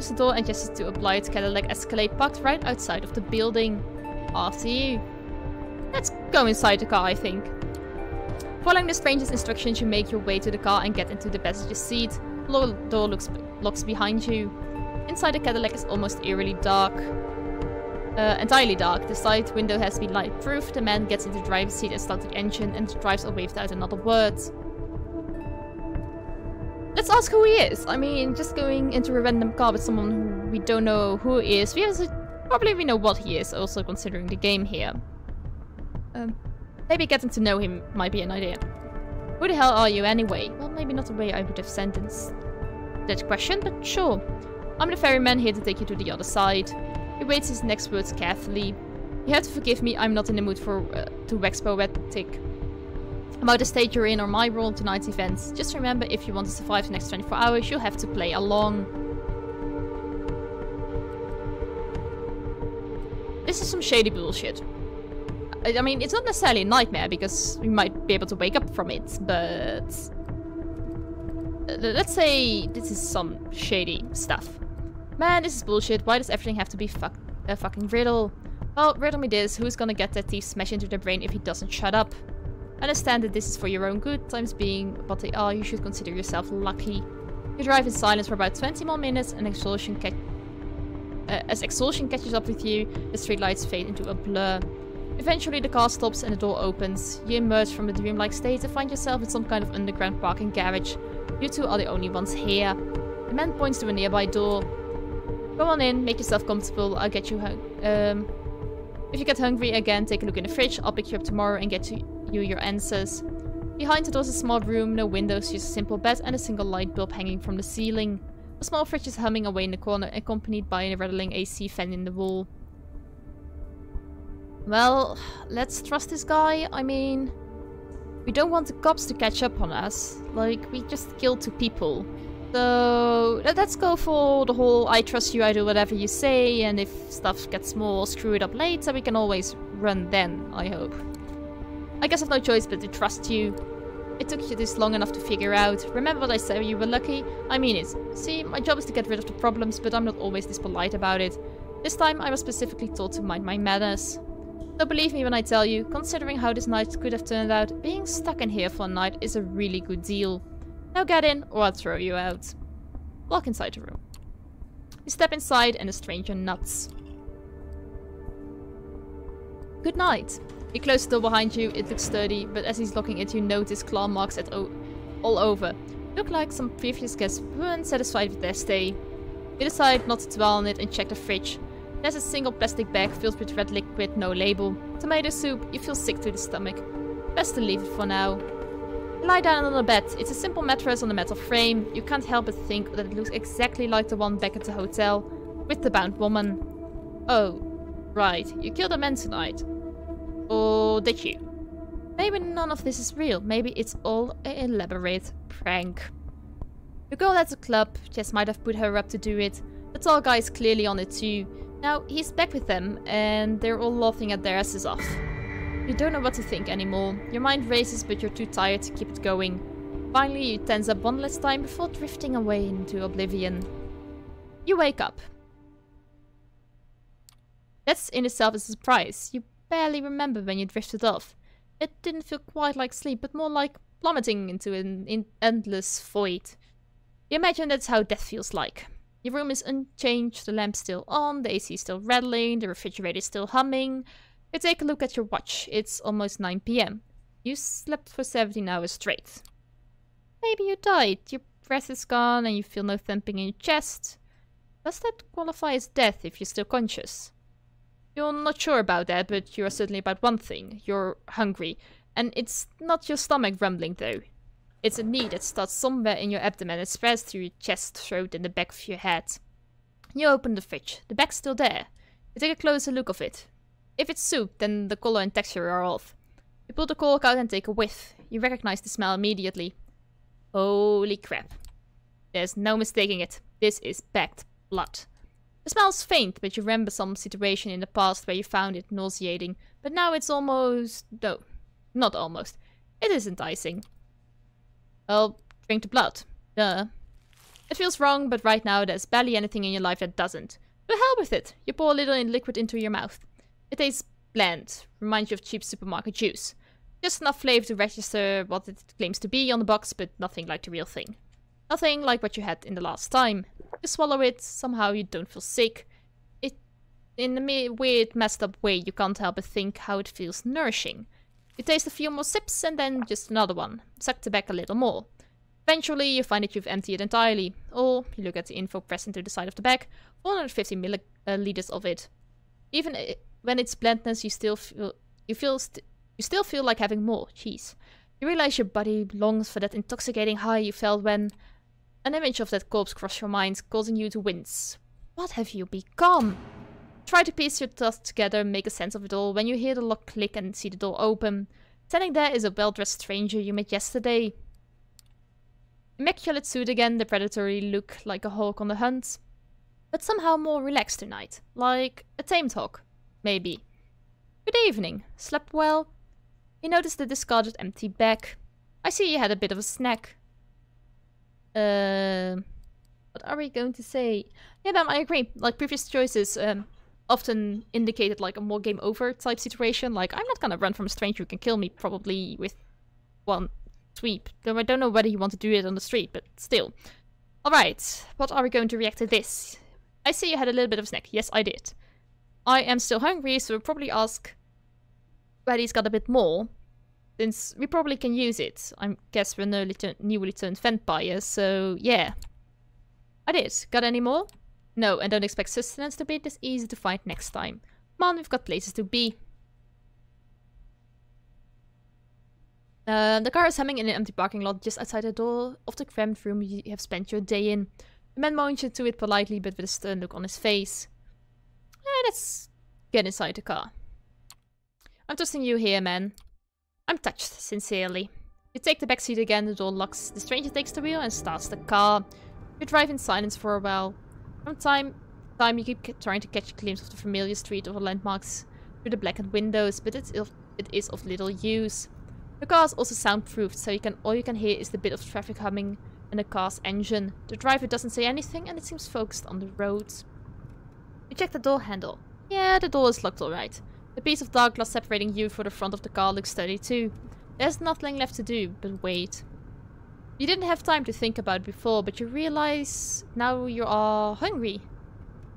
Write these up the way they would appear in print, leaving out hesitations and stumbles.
opens the door and gestures to a blind Cadillac Escalade parked right outside of the building. After you. Let's go inside the car, I think. Following the stranger's instructions, you make your way to the car and get into the passenger seat. The door locks behind you. Inside the Cadillac is almost eerily dark. Entirely dark. The side window has been light-proof. The man gets into the driver's seat and starts the engine and drives away without another word. Let's ask who he is. I mean, just going into a random car with someone who we don't know who he is. Probably we know what he is, also considering the game here. Maybe getting to know him might be an idea. Who the hell are you anyway? Well, maybe not the way I would have sentenced that question, but sure. I'm the ferryman here to take you to the other side. He waits his next words carefully. You have to forgive me, I'm not in the mood for to wax poetic about the state you're in or my role in tonight's events. Just remember, if you want to survive the next 24 hours, you'll have to play along. This is some shady bullshit. I mean, it's not necessarily a nightmare, because we might be able to wake up from it, but... let's say this is some shady stuff. Man, this is bullshit. Why does everything have to be a fucking riddle? Well, riddle me this. Who's gonna get that thief smashed into their brain if he doesn't shut up? I understand that this is for your own good, times being what they are, you should consider yourself lucky. You drive in silence for about 20 more minutes, and as exhaustion catches up with you, the streetlights fade into a blur. Eventually the car stops and the door opens. You emerge from a dreamlike state and find yourself in some kind of underground parking garage. You two are the only ones here. The man points to a nearby door. Go on in, make yourself comfortable, I'll get you if you get hungry again, take a look in the fridge, I'll pick you up tomorrow and get you your answers. Behind the door is a small room, no windows, just a simple bed and a single light bulb hanging from the ceiling. A small fridge is humming away in the corner, accompanied by a rattling AC fan in the wall. Well, let's trust this guy. I mean, we don't want the cops to catch up on us. Like, we just killed 2 people. So, let's go for the whole I trust you, I do whatever you say, and if stuff gets more screwed up later, we can always run then, I hope. I guess I've no choice but to trust you. It took you this long enough to figure out. Remember what I said, you were lucky? I mean it. See, my job is to get rid of the problems, but I'm not always this polite about it. This time I was specifically told to mind my manners. So believe me when I tell you, considering how this night could have turned out, being stuck in here for a night is a really good deal. Now get in, or I'll throw you out. Walk inside the room. You step inside and the stranger nods. Good night. He closed the door behind you, it looks sturdy, but as he's looking at you, notice claw marks all over. Look like some previous guests weren't satisfied with their stay. You decide not to dwell on it and check the fridge. There's a single plastic bag filled with red liquid, no label. Tomato soup, you feel sick to the stomach. Best to leave it for now. You lie down on the bed. It's a simple mattress on a metal frame. You can't help but think that it looks exactly like the one back at the hotel, with the bound woman. Oh, right, you killed a man tonight. Or did you? Maybe none of this is real. Maybe it's all an elaborate prank. The girl at the club, Jess might have put her up to do it. The tall guy is clearly on it too. Now, he's back with them, and they're all laughing at their asses off. You don't know what to think anymore. Your mind races, but you're too tired to keep it going. Finally, you tense up one last time before drifting away into oblivion. You wake up. That's in itself a surprise. You barely remember when you drifted off. It didn't feel quite like sleep, but more like plummeting into an endless void. You imagine that's how death feels like. Your room is unchanged, the lamp's still on, the AC is still rattling, the refrigerator is still humming. You take a look at your watch. It's almost 9 PM. You slept for 17 hours straight. Maybe you died. Your breath is gone and you feel no thumping in your chest. Does that qualify as death if you're still conscious? You're not sure about that, but you're certainly about one thing. You're hungry. And it's not your stomach rumbling though. It's a need that starts somewhere in your abdomen and spreads through your chest, throat and the back of your head. You open the fridge. The bag's still there. You take a closer look of it. If it's soup, then the color and texture are off. You pull the cork out and take a whiff. You recognize the smell immediately. Holy crap. There's no mistaking it. This is bagged blood. The smell's faint, but you remember some situation in the past where you found it nauseating. But now it's almost... no, not almost. It is enticing. Well, drink the blood. Duh. It feels wrong, but right now there's barely anything in your life that doesn't. To hell with it! You pour a little liquid into your mouth. It tastes bland, reminds you of cheap supermarket juice. Just enough flavor to register what it claims to be on the box, but nothing like the real thing. Nothing like what you had in the last time. You swallow it, somehow you don't feel sick. In a weird, messed up way, you can't help but think how it feels nourishing. You taste a few more sips and then just another one. Suck the back a little more. Eventually, you find that you've emptied it entirely. Or, you look at the info pressed into the side of the bag, 450 milliliters of it. Even when it's blandness, you still feel like having more. Jeez. You realize your body longs for that intoxicating high you felt when an image of that corpse crossed your mind, causing you to wince. What have you become? Try to piece your thoughts together and make a sense of it all when you hear the lock click and see the door open. Standing there is a well-dressed stranger you met yesterday. Immaculate suit again, the predatory look like a hawk on the hunt. But somehow more relaxed tonight. Like a tamed hawk, maybe. Good evening. Slept well? You noticed the discarded empty bag. I see you had a bit of a snack. What are we going to say? Yeah, ma'am, I agree. Like previous choices, often indicated like a more game over type situation. Like, I'm not gonna run from a stranger who can kill me probably with one sweep. Though I don't know whether you want to do it on the street, but still. Alright, what are we going to react to this? I see you had a little bit of a snack. Yes, I did. I am still hungry, so we'll probably ask whether he's got a bit more. Since we probably can use it. I guess we're newly turned vampires, so yeah. I did. Got any more? No, and don't expect sustenance to be this easy to find next time. Come on, we've got places to be. The car is humming in an empty parking lot just outside the door of the cramped room you have spent your day in. The man motions you to it politely, but with a stern look on his face. Let's get inside the car. I'm trusting you here, man. I'm touched, sincerely. You take the back seat again, the door locks, the stranger takes the wheel and starts the car. You drive in silence for a while. From time to time you keep trying to catch a glimpse of the familiar street or landmarks through the blackened windows, but it is of little use. The car is also soundproofed, so all you can hear is the bit of traffic humming and the car's engine. The driver doesn't say anything and it seems focused on the road. You check the door handle. Yeah, the door is locked alright. The piece of dark glass separating you from the front of the car looks sturdy too. There's nothing left to do but wait. You didn't have time to think about it before, but you realize now you are hungry.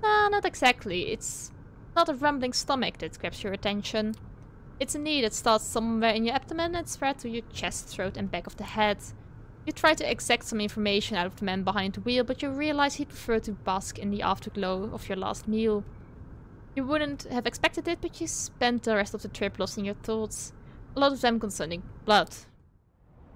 Nah, not exactly. It's not a rumbling stomach that grabs your attention. It's a need that starts somewhere in your abdomen and spreads to your chest, throat and back of the head. You try to extract some information out of the man behind the wheel, but you realize he'd prefer to bask in the afterglow of your last meal. You wouldn't have expected it, but you spent the rest of the trip lost in your thoughts. A lot of them concerning blood.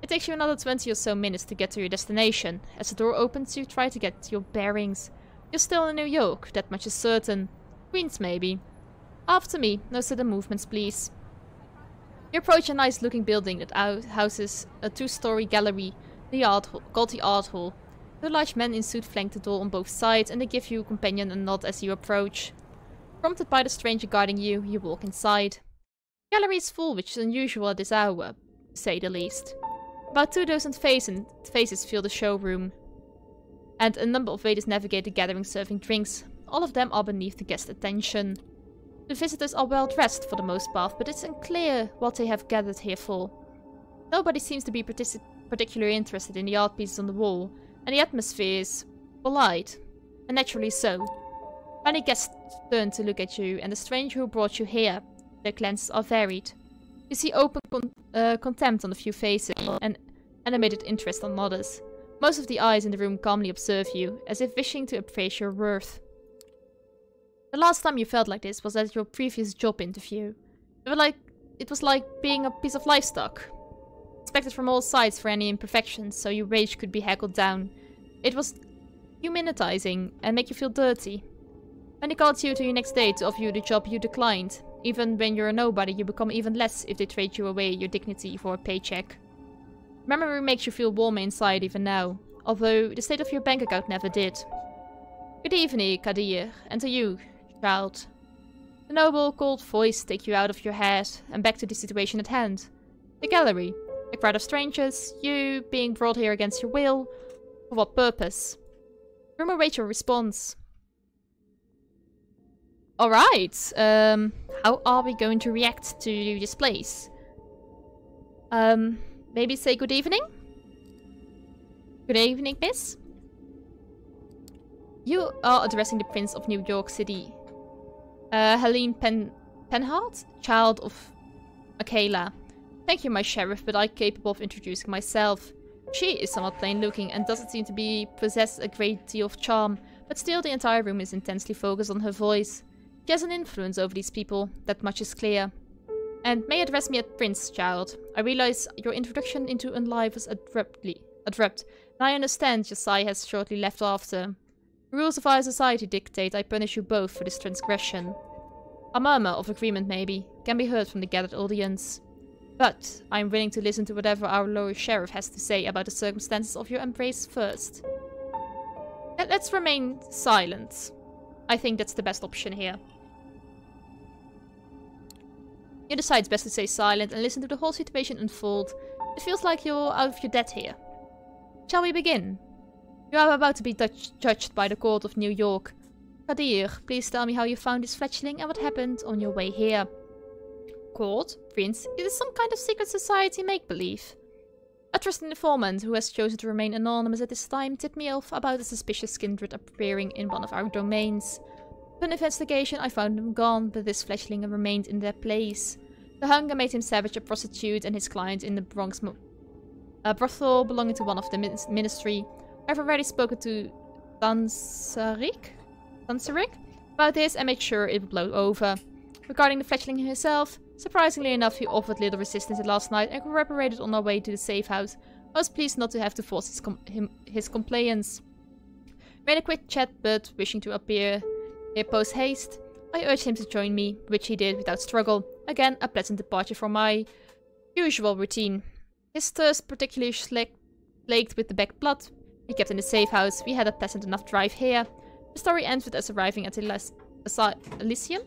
It takes you another 20 or so minutes to get to your destination. As the door opens, you try to get your bearings. You're still in New York, that much is certain. Queens, maybe. After me, no sudden movements, please. You approach a nice-looking building that houses a two-story gallery, called the Art Hall. Two large men in suit flank the door on both sides, and they give you a companion a nod as you approach. Prompted by the stranger guarding you, you walk inside. The gallery is full, which is unusual at this hour, to say the least. About 2,000 faces fill the showroom, and a number of waiters navigate the gathering serving drinks. All of them are beneath the guest's attention. The visitors are well dressed for the most part, but it's unclear what they have gathered here for. Nobody seems to be particularly interested in the art pieces on the wall, and the atmosphere is polite, and naturally so. Many guests turn to look at you, and the stranger who brought you here. Their glances are varied. You see open contempt on a few faces, and animated interest on others. Most of the eyes in the room calmly observe you, as if wishing to appraise your worth. The last time you felt like this was at your previous job interview. It was like being a piece of livestock. Expected from all sides for any imperfections, so your rage could be haggled down. It was humanizing and make you feel dirty. When they called you to your next day to offer you the job, you declined. Even when you're a nobody, you become even less if they trade you away your dignity for a paycheck. Memory makes you feel warmer inside even now, although the state of your bank account never did. Good evening, Kadir, and to you, child. The noble, cold voice takes you out of your head and back to the situation at hand. The gallery. A crowd of strangers, you being brought here against your will. For what purpose? Rumor await your response. Alright, how are we going to react to this place? Maybe say good evening? Good evening, miss. You are addressing the Prince of New York City. Helene Penhart, child of Michaela. Thank you, my sheriff, but I'm capable of introducing myself. She is somewhat plain-looking and doesn't seem to be possess a great deal of charm, but still the entire room is intensely focused on her voice. She has an influence over these people, that much is clear. And may address me as Prince, child. I realize your introduction into life was abrupt, and I understand Josiah has shortly left after. The rules of our society dictate I punish you both for this transgression. A murmur of agreement, maybe, can be heard from the gathered audience. But I am willing to listen to whatever our lower sheriff has to say about the circumstances of your embrace first. Let's remain silent. I think that's the best option here. You decide it's best to stay silent and listen to the whole situation unfold. It feels like you're out of your depth here. Shall we begin? You are about to be judged by the court of New York. Kadir, please tell me how you found this fledgling and what happened on your way here. Court? Prince, it is some kind of secret society make-believe. A trusted informant who has chosen to remain anonymous at this time tipped me off about a suspicious kindred appearing in one of our domains. Upon investigation, I found them gone, but this fledgling remained in their place. The hunger made him savage a prostitute and his client in the Bronx brothel belonging to one of the ministry. I've already spoken to Dansarik about this and made sure it would blow over. Regarding the fledgling himself, surprisingly enough, he offered little resistance last night and cooperated on our way to the safe house. I was pleased not to have to force his compliance. We had a quick chat, but wishing to appear here post-haste, I urged him to join me, which he did without struggle. Again, a pleasant departure from my usual routine. His thirst particularly plagued with the back blood. We kept in the safe house. We had a pleasant enough drive here. The story ends with us arriving at Elysium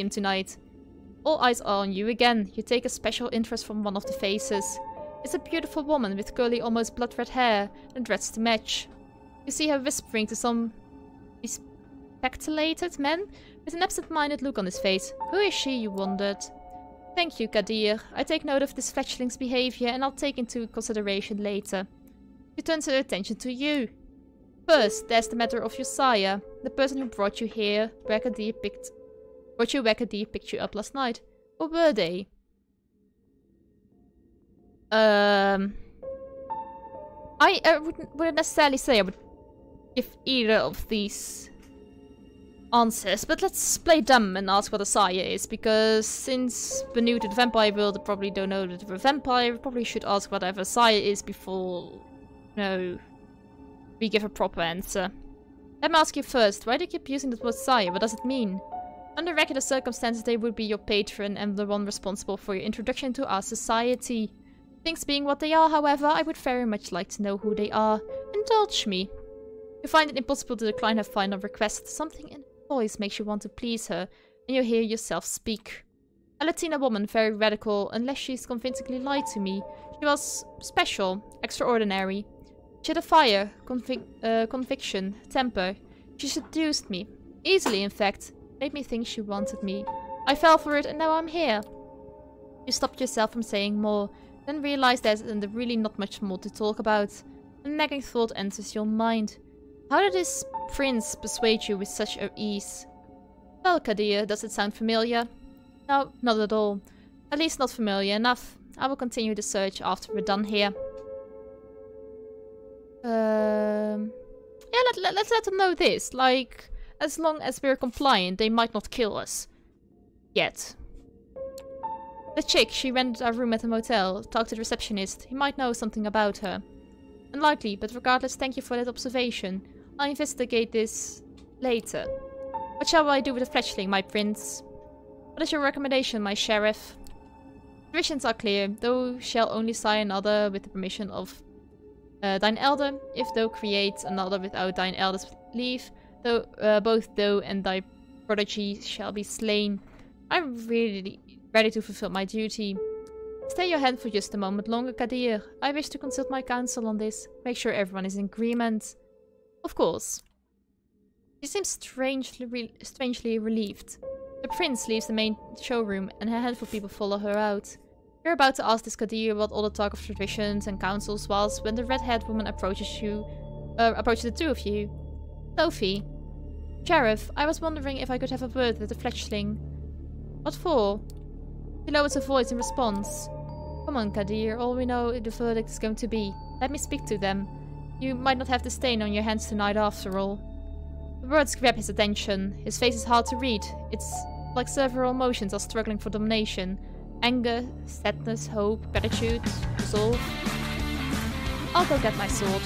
tonight. All eyes are on you again. You take a special interest from one of the faces. It's a beautiful woman with curly, almost blood-red hair and dreads to match. You see her whispering to some bespectaculated man with an absent-minded look on his face. Who is she, you wondered? Thank you, Kadir. I take note of this fledgling's behavior and I'll take into consideration later. She turns her attention to you. First, there's the matter of Josiah, the person who brought you here, where Kadir picked you up last night. Or were they? I wouldn't necessarily say I would give either of these answers, but let's play dumb and ask what a sire is, because since we're new to the vampire world, they probably don't know that we're a vampire. We probably should ask whatever sire is before, we give a proper answer. Let me ask you first, why do you keep using the word sire? What does it mean? Under regular circumstances, they would be your patron and the one responsible for your introduction to our society. Things being what they are, however, I would very much like to know who they are. Indulge me. You find it impossible to decline her final request. Something in her voice makes you want to please her, and you hear yourself speak. A Latina woman, very radical, unless she's convincingly lied to me. She was special, extraordinary. She had a fire, conviction, temper. She seduced me. Easily, in fact. Made me think she wanted me. I fell for it and now I'm here. You stopped yourself from saying more, then realized there's really not much more to talk about. A nagging thought enters your mind. How did this prince persuade you with such ease? Well, Kadir, does it sound familiar? No, not at all. At least not familiar enough. I will continue the search after we're done here. Yeah, let's let them know this. Like, as long as we're compliant, they might not kill us. Yet. The chick, she rented our room at the motel, talked to the receptionist. He might know something about her. Unlikely, but regardless, thank you for that observation. I'll investigate this later. What shall I do with the fledgling, my prince? What is your recommendation, my sheriff? Provisions are clear. Thou shall only sign another with the permission of thine elder, if thou create another without thine elder's leave. Both thou and thy prodigy shall be slain. I'm really ready to fulfill my duty. Stay your hand for just a moment longer, Kadir. I wish to consult my counsel on this. Make sure everyone is in agreement. Of course. She seems strangely relieved. The prince leaves the main showroom and a handful of people follow her out. You're about to ask this Kadir what all the talk of traditions and councils was when the red-haired woman approaches the two of you. Sophie. Sheriff, I was wondering if I could have a word with the fledgling. What for? She lowers her voice in response. Come on, Kadir, all we know the verdict is going to be. Let me speak to them. You might not have the stain on your hands tonight after all. The words grab his attention. His face is hard to read. It's like several emotions are struggling for domination. Anger, sadness, hope, gratitude, resolve. I'll go get my sword.